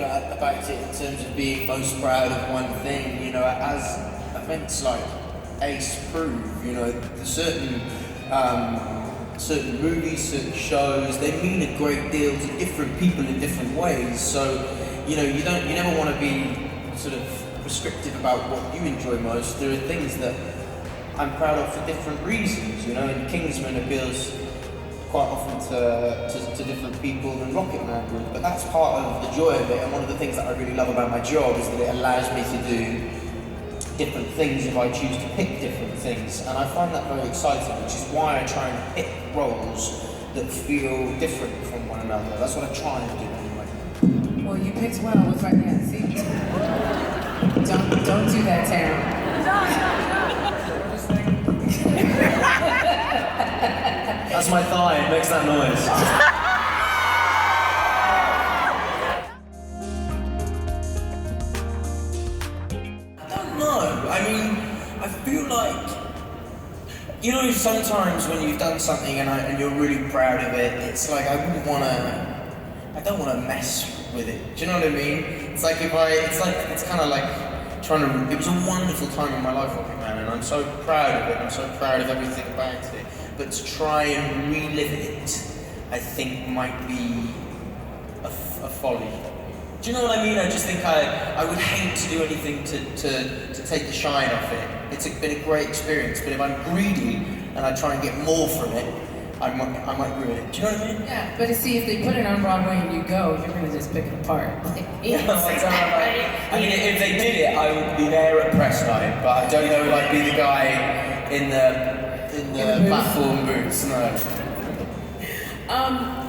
about it in terms of being most proud of one thing. You know, as events like Ace prove, you know, the certain movies, certain shows, they mean a great deal to different people in different ways. So, you know, you never want to be sort of prescriptive about what you enjoy most. There are things that I'm proud of for different reasons, you know, and Kingsman appeals quite often to different people than Rocketman would, but that's part of the joy of it, and one of the things that I really love about my job is that it allows me to do different things if I choose to pick different things, and I find that very exciting, which is why I try and pick roles that feel different from one another. That's what I try and do anyway. Well, you picked well with right now. See? Don't do that, Taron. That's my thigh, it makes that noise. I don't know. I mean, I feel like, you know, sometimes when you've done something and you're really proud of it, it's like I don't want to mess with it. Do you know what I mean? It's like it's kind of like trying to. It was a wonderful time in my life, Rocketman, and I'm so proud of it. I'm so proud of everything about it. But to try and relive it, I think might be a folly. Do you know what I mean? I just think I would hate to do anything to take the shine off it. It's been a great experience, but if I'm greedy and I try and get more from it, I might ruin it. Do you know what I mean? Yeah, but see, if they put it on Broadway and you go, you're gonna just pick it apart. Like, I mean, if they did it, I would be there at press night, but I don't know if I'd be the guy in the platform boots. No.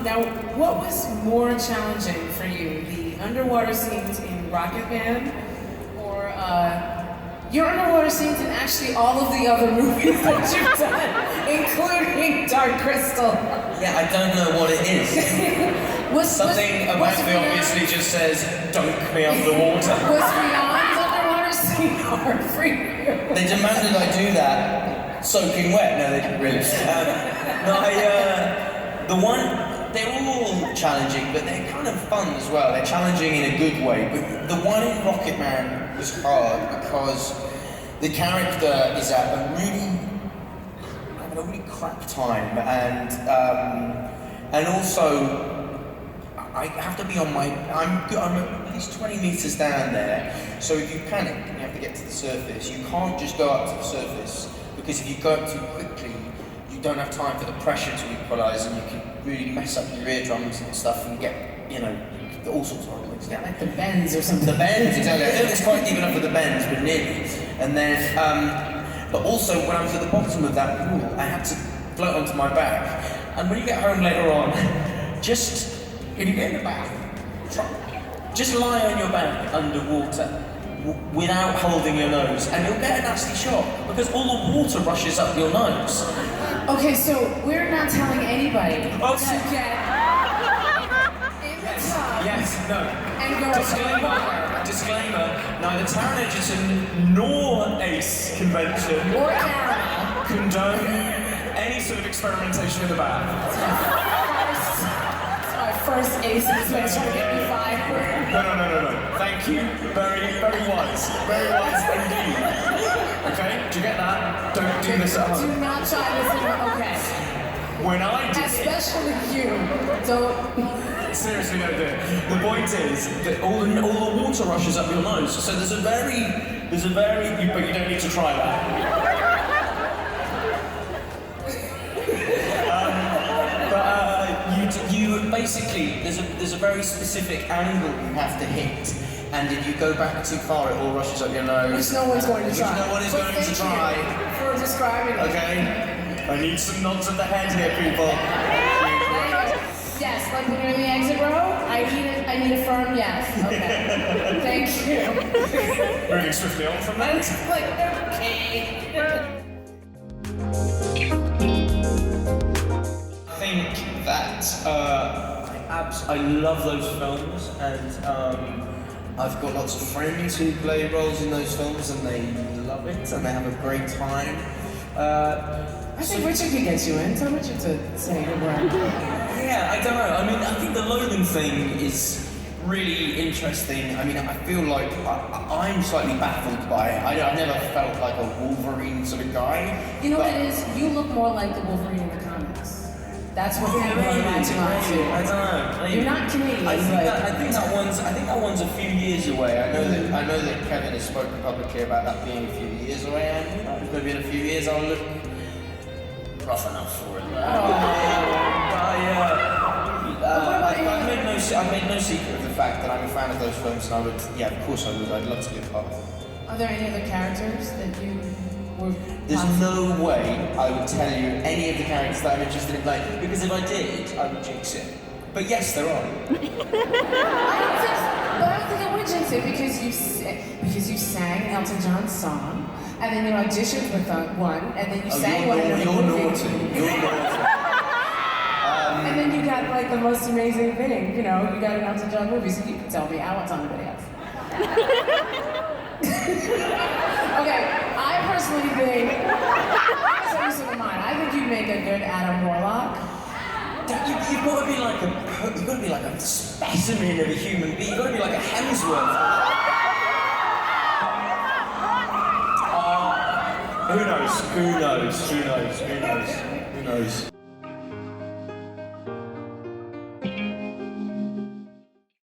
Now, what was more challenging for you, the underwater scenes in Rocketman, or your underwater scenes in actually all of the other movies that you've done, including Dark Crystal? Yeah, I don't know what it is. Something about me obviously just says, dunk me underwater. Was Beyond's underwater scene hard for you? They demanded I do that, soaking wet. No, they didn't really. They're all challenging, but they're kind of fun as well. They're challenging in a good way. But the one in Rocketman was hard because the character is having a really crap time, and also I have to be on my. I'm at least 20 meters down there. So if you panic and you have to get to the surface, you can't just go up to the surface because if you go up too quickly, you don't have time for the pressure to equalise, and you can really mess up your eardrums and stuff and get, you know, all sorts of horrible things. Yeah, like the bends or something. The bends, exactly. I don't think it's quite deep enough for the bends, but nearly. And then, but also when I was at the bottom of that pool, I had to float onto my back. And when you get home later on, if you get in the bath, just lie on your back underwater without holding your nose, and you'll get a nasty shock because all the water rushes up your nose. Okay, so we're not telling anybody to get in the tub. Yes, no. And go Disclaimer, neither Taron Egerton nor Ace Convention or Caramel condone any sort of experimentation in the bath. It's my first Ace inspection to get me fired. No. Thank you. Very, very wise. Very wise indeed. Okay? Do you get that? Don't do this at home. Do not try this at home. Okay. When I did Especially you. Don't. Seriously, don't do it. The point is that all the water rushes up your nose. So there's a very, but you don't need to try that. You basically, there's a very specific angle you have to hit, and if you go back too far, it all rushes up your nose. Which no one's going to try. Which no one is going to try. For describing it. Okay? I need some nods of the head here, people. Yes, like when you're in the exit row, I need a firm yes. Okay. Thank you. Moving swiftly on from that. Like, okay. I think that I love those films, and I've got lots of friends who play roles in those films, and they love it, and they have a great time. I think Richard could get you in. Tell Richard to say a good word. Yeah, I don't know. I mean, I think the Logan thing is really interesting. I mean, I feel like I'm slightly baffled by it. I've never felt like a Wolverine sort of guy. You know what it is? You look more like the Wolverine in the comics. That's what people imagine on you. I don't know. You're not Canadian. I think that one's a few years away. I know that Kevin has spoken publicly about that being a few years away, and maybe in a few years I'll look rough enough for it. I've made no secret of the fact that I'm a fan of those films, and of course I would. I'd love to be a part of it. Are there any other characters that you were? There's no way I would tell you any of the characters that I'm interested in playing, because if I did, I would jinx it. But yes, there are. I don't think I would jinx it because you sang Elton John's song, and then you auditioned with one, and then you sang one in the movie. You're naughty. And then you got like the most amazing thing, you know, you got an Elton John movie, so you can tell me. I won't tell anybody else. Okay, I personally think, I'll tell you some of mine. I think you'd make a good Adam Warlock. You've got to be like a specimen of a human being. You've got to be like a Hemsworth. Who knows?